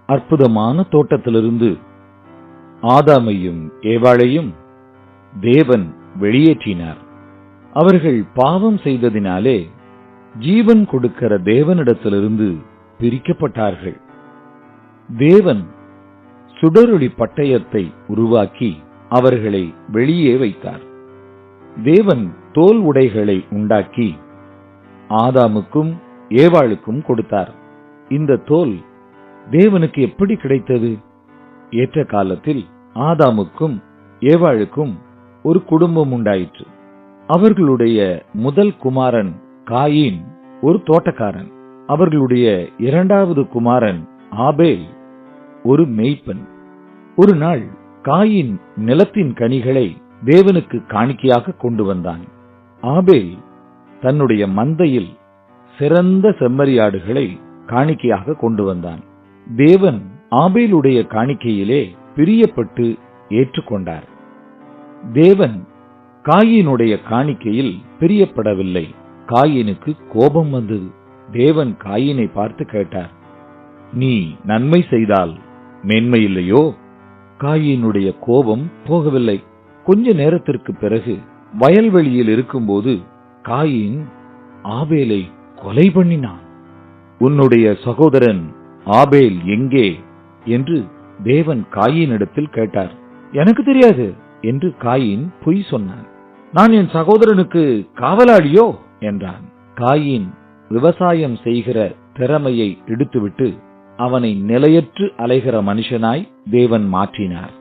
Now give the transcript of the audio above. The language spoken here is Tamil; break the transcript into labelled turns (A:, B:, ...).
A: அற்புதமான தோட்டத்திலிருந்து ஆதாமையும் ஏவாளையும் தேவன் வெளியேற்றினார். அவர்கள் பாவம் செய்ததினாலே ஜீவன் கொடுக்கிற தேவனிடத்திலிருந்து பிரிக்கப்பட்டார்கள். தேவன் சுடரொளி பட்டயத்தை உருவாக்கி அவர்களை வெளியே வைத்தார். தேவன் தோல் உடைகளை உண்டாக்கி ஆதாமுக்கும் ஏவாளுக்கும் கொடுத்தார். இந்த தோல் தேவனுக்கு எப்படி கிடைத்தது? ஏற்ற காலத்தில் ஆதாமுக்கும் ஏவாளுக்கும் ஒரு குடும்பம் உண்டாயிற்று. அவர்களுடைய முதல் குமாரன் காயின் ஒரு தோட்டக்காரன். அவர்களுடைய இரண்டாவது குமாரன் ஆபேல் ஒரு மேய்ப்பன். ஒரு நாள் காயின் நிலத்தின் கனிகளை தேவனுக்கு காணிக்கையாக கொண்டு வந்தான். ஆபேல் தன்னுடைய மந்தையில் சிறந்த செம்மறியாடுகளை காணிக்கையாக கொண்டு வந்தான். தேவன் ஆபேலுடைய காணிக்கையிலே பிரியப்பட்டு ஏற்றுக்கொண்டார். தேவன் காயினுடைய காணிக்கையில் பிரியப்படவில்லை. காயினுக்கு கோபம் வந்தது. தேவன் காயினை பார்த்து கேட்டார், நீ நன்மை செய்தால் மேன்மை இல்லையோ? காயினுடைய கோபம் போகவில்லை. கொஞ்ச நேரத்திற்கு பிறகு வயல்வெளியில் இருக்கும்போது காயின் ஆபேலை கொலை பண்ணினான். உன்னுடைய சகோதரன் ஆபேல் எங்கே என்று தேவன் காயினிடத்தில் கேட்டார். எனக்கு தெரியாது என்று காயின் பொய் சொன்னான். நான் என் சகோதரனுக்கு காவலாளியோ என்றான். காயின் விவசாயம் செய்கிற திறமையை எடுத்துவிட்டு அவனை நிலையற்று அலைகிற மனுஷனாய் தேவன் மாற்றினார்.